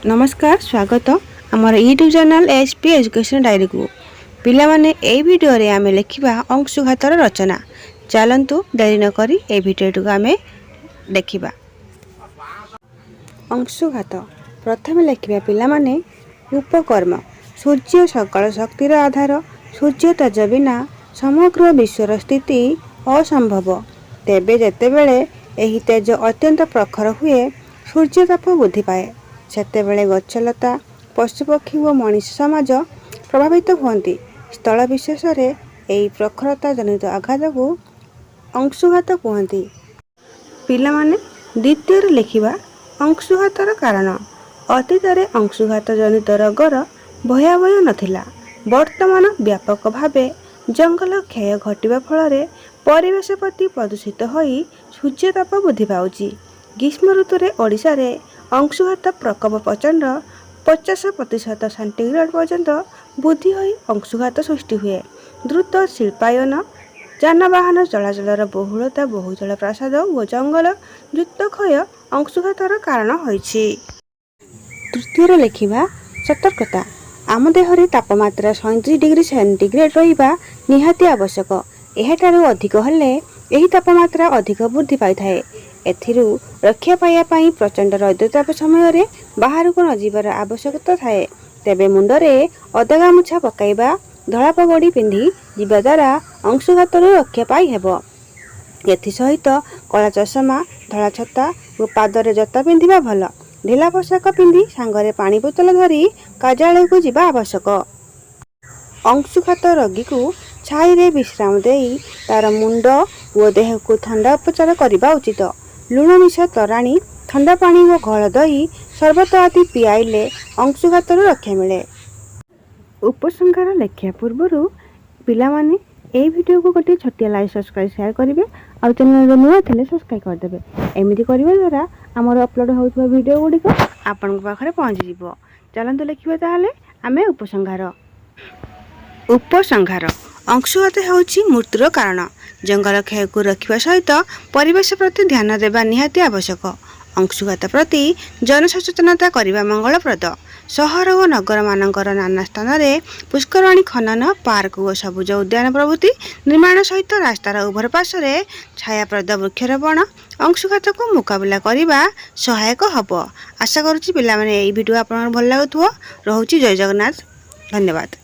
नमस्कार स्वागत आमर YouTube channel HP education diary को पिला माने ए वीडियो रे आमे लिखिबा अंशुघातर रचना। चलंतु देरी न करी ए वीडियो को आमे देखिबा। अंशुघात प्रथम लिखिबा पिला माने उपकर्म। सूर्य सकल शक्तिर आधार। सूर्य तेज बिना समग्र विश्वर स्थिति असंभव। तेबे जेतेबेले एही तेज अत्यंत प्रखर हुए सूर्यताप वृद्धि पाए सेतेबेले गछलता पशुपक्षी और मनीष समाज प्रभावित हुअन्ति। स्थल विशेष रे एही प्रखरता जनित आघात को अंशुघात कहन्ति। पिला माने द्वितीय लिखिबा अंशुघातर कारण। अतीत रे अंशुघात जनित रोगर भयावह नथिला। वर्तमान व्यापक भावे जंगल क्षय घटिबा फल परिवेश प्रति प्रदूषित होई सूर्यताप वृद्धि पाउछि। ग्रीष्म ऋतु रे ओडिशा रे अंशुघात प्रकोप प्रचंड 50% सेंटीग्रेड पर्यंत वृद्धि होई अंशुघात सृष्टि हुए। द्रुत शिल्पायन यानवाहन चलाचलर बहुलता बहुजल प्रासाद और जंगल युक्त क्षय अंशुघातर कारण होइछि। तृतीय लिखिबा सतर्कता। आम देहरे तापमात्रा 37 डिग्री सेंटीग्रेड रहिबा निहाती आवश्यक। एहाठारु अधिक हेले एही तापमात्रा अधिक वृद्धि पाई थाए। एथिरु रक्षा पाइबा पई प्रचंड रौद्रताप समय रे बाहर को न जीवार आवश्यकता थाए। तेबे मुंडरे अदा गामुछा पकाइबा धला पगड़ी पिंधि जीवा द्वारा अंशुघातरु रक्षा पाई हेबो। एथि सहित कला चषमा धला छता और पादरे जता पिंधिबा भल। ढिला पोशाक पिंधि सांगरे पानी बोतल धरी कार्यालय को जीवा आवश्यक। अंशुघात रोगी को छाई रे विश्राम देई तार मुंड और देह को ठंडा उपचार करबा उचित। लुण मिशा तराणी ठंडा पानी और घोल दही सर्बत आदि पियाइले अंशुघातर रक्षा मिले। उपसंहार लेखिया पूर्व पिला माने ए वीडियो को गोटे छोटिया लाइक सब्सक्राइब शेयर करेंगे और चैनल नुआ थे सब्सक्राइब करदेवे। एमती करने द्वारा आमर अपलोड होता वीडियो गुड़िक आपण पाखे पहुँची जीव। चलते लिखा ताहले आमे उपसंहार। उपसंहार अंशुघात होउछि मृत्युर कारण। जंगल क्षय को रखा सहित परिवेश प्रति ध्यान देवा निहाती आवश्यक। अंशुघात प्रति जनसचेतनता करने मंगलप्रद। सहर और नगर मानकर नाना स्थान में पुष्करणी खनन पार्क और सबुज उद्यान प्रभृति निर्माण सहित रास्तार उभर पार्श्व छायाप्रद वृक्षारोपण अंशुघात को मुकाबला करने सहायक हब। आशा करुच्ची पिला माने एई वीडियो आपन भल लागुथो। रहुची जय जगन्नाथ। धन्यवाद।